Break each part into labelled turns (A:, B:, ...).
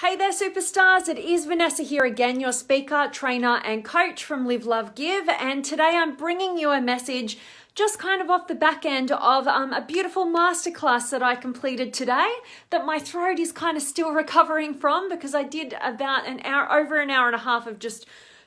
A: Hey there, superstars. It is Vanessa here again, your speaker, trainer, and coach from Live, Love, Give. And today I'm bringing you a message just kind of off the back end of a beautiful masterclass that I completed today that my throat is kind of still recovering from, because I did about over an hour and a half of just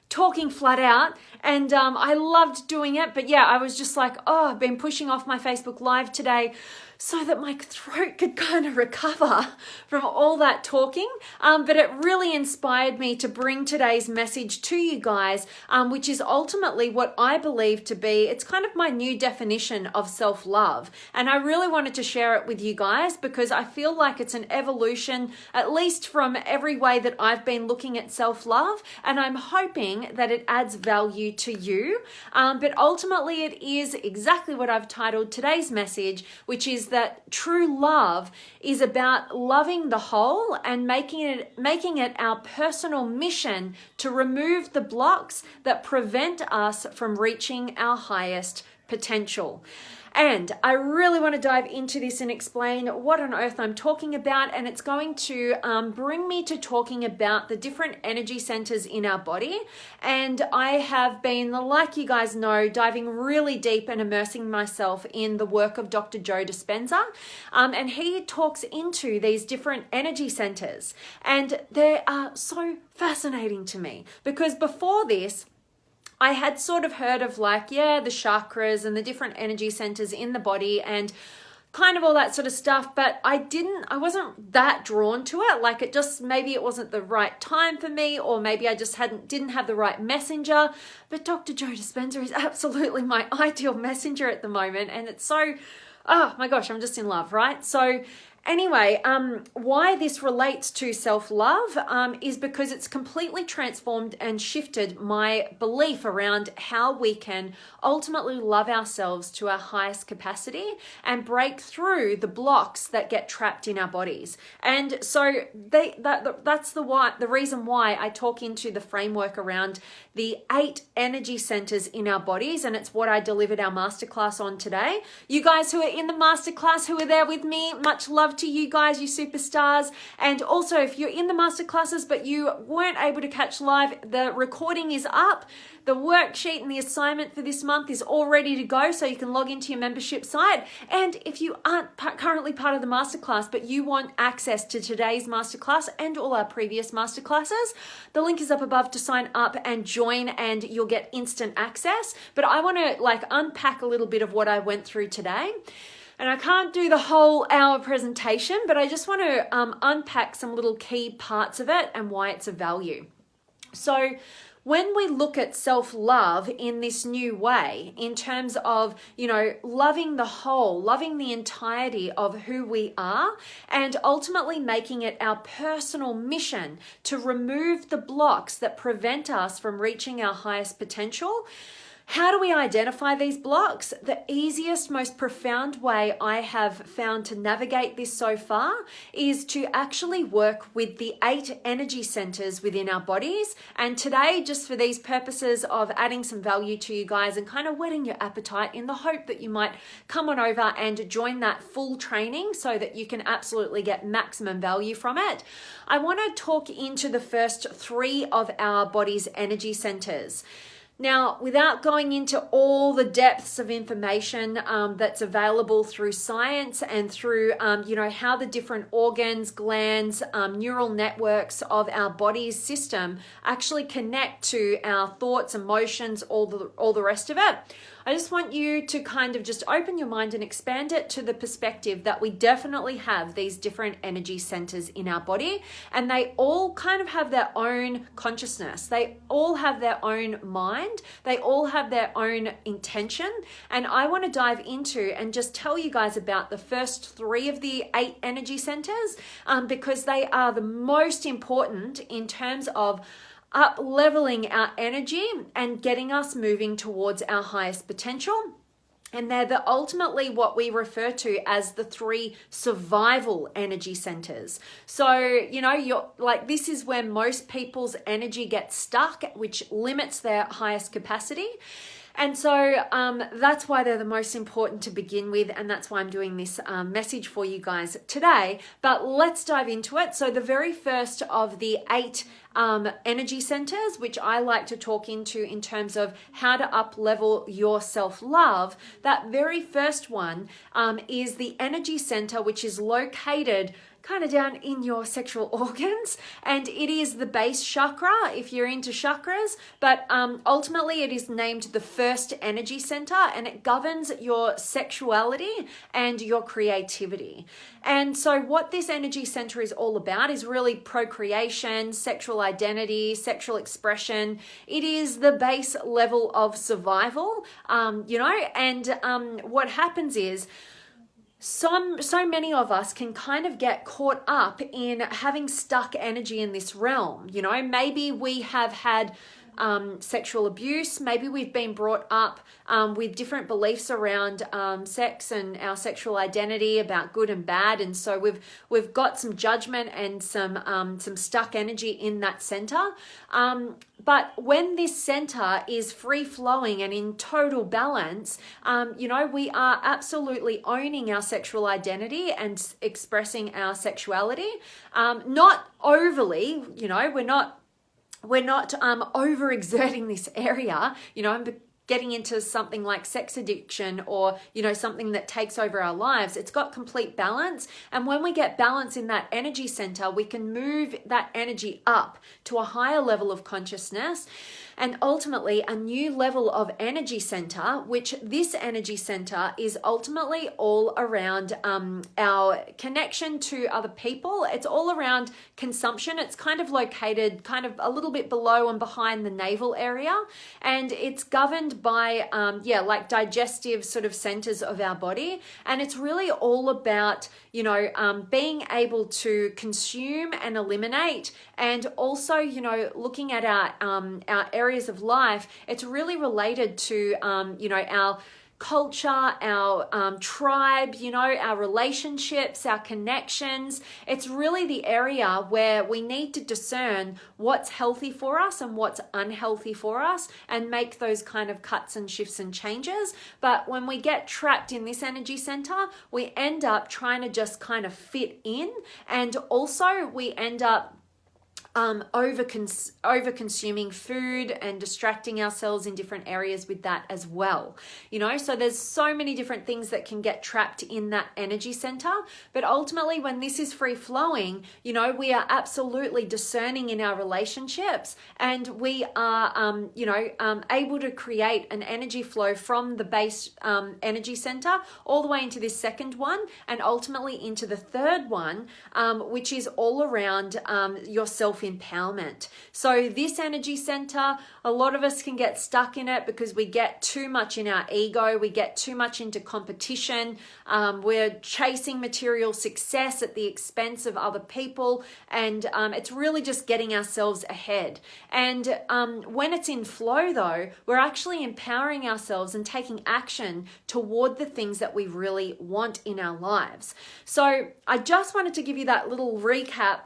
A: talking flat out, and I loved doing it. But yeah, I was just like, oh, I've been pushing off my Facebook Live today so that my throat could kind of recover from all that talking. But it really inspired me to bring today's message to you guys, which is ultimately what I believe to be, it's kind of my new definition of self-love. And I really wanted to share it with you guys because I feel like it's an evolution, at least from every way that I've been looking at self-love. And I'm hoping that it adds value to you. But ultimately it is exactly what I've titled today's message, which is that true love is about loving the whole and making it our personal mission to remove the blocks that prevent us from reaching our highest potential. And I really want to dive into this and explain what on earth I'm talking about. And it's going to bring me to talking about the different energy centers in our body. And I have been, like you guys know, diving really deep and immersing myself in the work of Dr. Joe Dispenza. And he talks into these different energy centers. And they are so fascinating to me because before this, I had sort of heard of the chakras and the different energy centers in the body and kind of all that sort of stuff, but I wasn't that drawn to it. Like maybe it wasn't the right time for me, or maybe I just didn't have the right messenger. But Dr. Joe Dispenza is absolutely my ideal messenger at the moment. And it's so, oh my gosh, I'm just in love, right? So anyway, why this relates to self-love is because it's completely transformed and shifted my belief around how we can ultimately love ourselves to our highest capacity and break through the blocks that get trapped in our bodies. And so that's the reason why I talk into the framework around the 8 energy centers in our bodies, and it's what I delivered our masterclass on today. You guys who are in the masterclass, who are there with me, much love to you guys, you superstars. And also, if you're in the masterclasses but you weren't able to catch live, the recording is up. The worksheet and the assignment for this month is all ready to go, so you can log into your membership site. And if you aren't currently part of the masterclass, but you want access to today's masterclass and all our previous masterclasses, the link is up above to sign up and join, and you'll get instant access. But I want to unpack a little bit of what I went through today. And I can't do the whole hour presentation, but I just want to unpack some little key parts of it and why it's of value. So when we look at self-love in this new way, in terms of, loving the whole, loving the entirety of who we are, and ultimately making it our personal mission to remove the blocks that prevent us from reaching our highest potential. How do we identify these blocks? The easiest, most profound way I have found to navigate this so far is to actually work with the 8 energy centers within our bodies. And today, just for these purposes of adding some value to you guys and kind of whetting your appetite in the hope that you might come on over and join that full training so that you can absolutely get maximum value from it, I want to talk into the first 3 of our body's energy centers. Now, without going into all the depths of information that's available through science and through, how the different organs, glands, neural networks of our body's system actually connect to our thoughts, emotions, all the rest of it, I just want you to kind of just open your mind and expand it to the perspective that we definitely have these different energy centers in our body, and they all kind of have their own consciousness. They all have their own mind. They all have their own intention. And I want to dive into and just tell you guys about the first 3 of the 8 energy centers because they are the most important in terms of up-leveling our energy and getting us moving towards our highest potential. And they're ultimately what we refer to as the 3 survival energy centers. So, this is where most people's energy gets stuck, which limits their highest capacity. And so that's why they're the most important to begin with, and that's why I'm doing this message for you guys today. But let's dive into it. So the very first of the 8 energy centers, which I like to talk into in terms of how to up level your self-love, that very first one is the energy center, which is located kind of down in your sexual organs, and it is the base chakra if you're into chakras, but ultimately it is named the first energy center, and it governs your sexuality and your creativity. And so what this energy center is all about is really procreation, sexual identity, sexual expression. It is the base level of survival, and what happens is so many of us can kind of get caught up in having stuck energy in this realm. Maybe we have had sexual abuse. Maybe we've been brought up with different beliefs around sex and our sexual identity, about good and bad, and so we've got some judgment and some stuck energy in that center. But when this center is free flowing and in total balance, we are absolutely owning our sexual identity and expressing our sexuality. Not overly, we're not overexerting this area, and getting into something like sex addiction or, something that takes over our lives. It's got complete balance. And when we get balance in that energy center, we can move that energy up to a higher level of consciousness and ultimately a new level of energy center, which this energy center is ultimately all around our connection to other people. It's all around consumption. It's kind of located kind of a little bit below and behind the navel area. And it's governed by, like digestive sort of centers of our body. And it's really all about, being able to consume and eliminate, and also, looking at our areas of life. It's really related to, our culture, our tribe, our relationships, our connections. It's really the area where we need to discern what's healthy for us and what's unhealthy for us and make those kind of cuts and shifts and changes. But when we get trapped in this energy center, we end up trying to just kind of fit in, and also we end up over consuming food and distracting ourselves in different areas with that as well. So there's so many different things that can get trapped in that energy center. But ultimately, when this is free flowing, we are absolutely discerning in our relationships, and we are, able to create an energy flow from the base energy center all the way into this second one, and ultimately into the third one, which is all around your self-empowerment. So this energy center, a lot of us can get stuck in it because we get too much in our ego, we get too much into competition, we're chasing material success at the expense of other people, and it's really just getting ourselves ahead. And when it's in flow though, we're actually empowering ourselves and taking action toward the things that we really want in our lives. So I just wanted to give you that little recap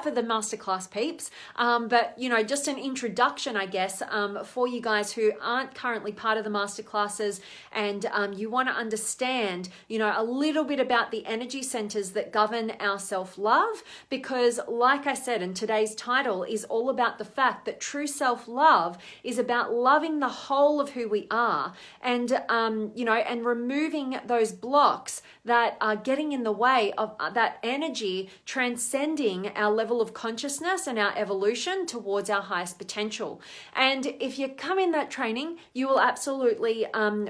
A: for the masterclass peeps, but just an introduction, I guess, for you guys who aren't currently part of the masterclasses, and you want to understand a little bit about the energy centers that govern our self-love, because like I said, and today's title is all about the fact that true self-love is about loving the whole of who we are, and and removing those blocks that are getting in the way of that energy transcending our level of consciousness and our evolution towards our highest potential. And if you come in that training, you will absolutely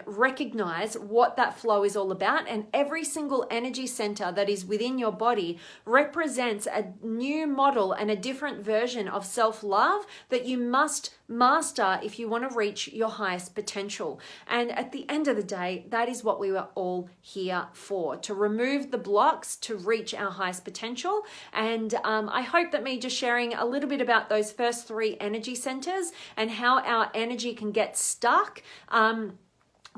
A: recognize what that flow is all about, and every single energy center that is within your body represents a new model and a different version of self-love that you must master if you want to reach your highest potential. And at the end of the day, that is what we were all here for, to remove the blocks to reach our highest potential. And I hope that me just sharing a little bit about those first 3 energy centers and how our energy can get stuck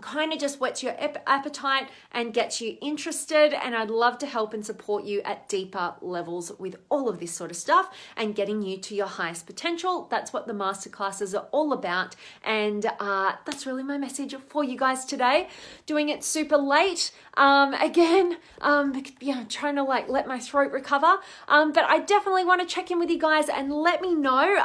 A: kind of just whets your appetite and gets you interested, and I'd love to help and support you at deeper levels with all of this sort of stuff and getting you to your highest potential. That's what the masterclasses are all about, and that's really my message for you guys today. Doing it super late again, trying to like let my throat recover, but I definitely want to check in with you guys and let me know,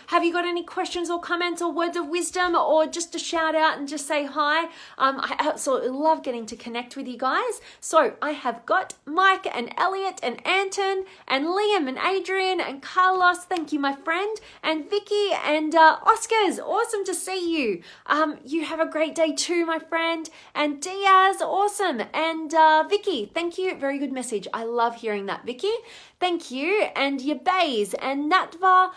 A: have you got any questions or comments or words of wisdom, or just a shout out and just say hi. I absolutely love getting to connect with you guys. So I have got Mike and Elliot and Anton and Liam and Adrian and Carlos. Thank you, my friend. And Vicky and Oscars. Awesome to see you. You have a great day too, my friend. And Diaz, awesome. And Vicky, thank you. Very good message. I love hearing that, Vicky. Thank you. And Yabays and Natva,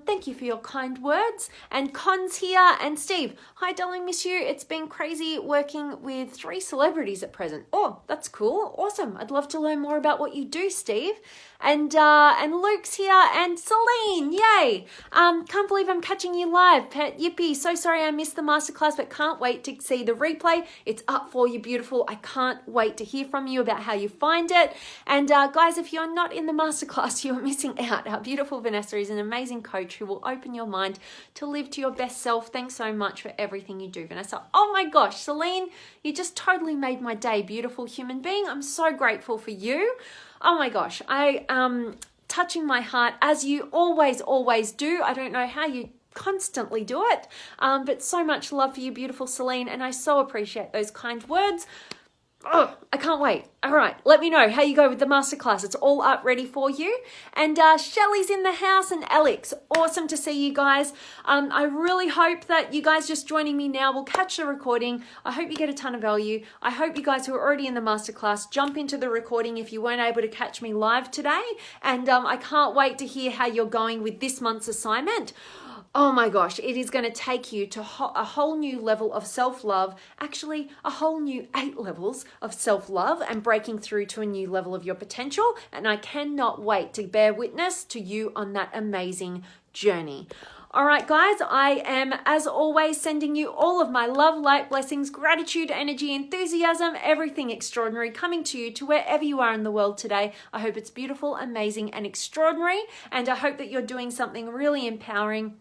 A: thank you for your kind words. And Con's here. And Steve, hi darling, miss you. It's been crazy working with 3 celebrities at present. Oh, that's cool. Awesome. I'd love to learn more about what you do, Steve. And Luke's here, and Celine, yay! Can't believe I'm catching you live. Pet, yippee, so sorry I missed the masterclass, but can't wait to see the replay. It's up for you, beautiful. I can't wait to hear from you about how you find it. And guys, if you're not in the masterclass, you're missing out. Our beautiful Vanessa is an amazing coach who will open your mind to live to your best self. Thanks so much for everything you do, Vanessa. Oh my gosh, Celine, you just totally made my day, beautiful human being. I'm so grateful for you. Oh my gosh, I touching my heart, as you always do. I don't know how you constantly do it, but so much love for you, beautiful Celine, and I so appreciate those kind words. Oh, I can't wait. All right, let me know how you go with the masterclass. It's all up ready for you. And Shelley's in the house, and Alex. Awesome to see you guys. I really hope that you guys just joining me now will catch the recording. I hope you get a ton of value. I hope you guys who are already in the masterclass jump into the recording if you weren't able to catch me live today. And I can't wait to hear how you're going with this month's assignment. Oh my gosh, it is going to take you to a whole new level of self-love, actually a whole new 8 levels of self-love, and breaking through to a new level of your potential. And I cannot wait to bear witness to you on that amazing journey. All right, guys, I am, as always, sending you all of my love, light, blessings, gratitude, energy, enthusiasm, everything extraordinary coming to you to wherever you are in the world today. I hope it's beautiful, amazing, and extraordinary. And I hope that you're doing something really empowering,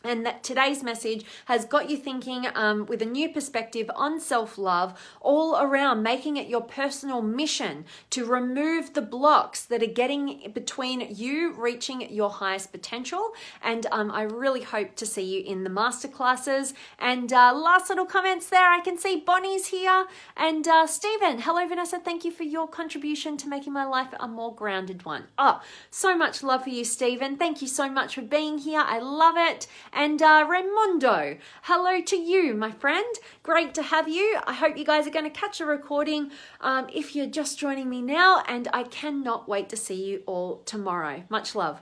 A: and that today's message has got you thinking with a new perspective on self-love, all around making it your personal mission to remove the blocks that are getting between you reaching your highest potential. And I really hope to see you in the masterclasses. And last little comments there, I can see Bonnie's here. And Stephen, hello Vanessa, thank you for your contribution to making my life a more grounded one. Oh, so much love for you, Stephen. Thank you so much for being here. I love it. And Raimundo, hello to you, my friend. Great to have you. I hope you guys are going to catch a recording if you're just joining me now, and I cannot wait to see you all tomorrow. Much love.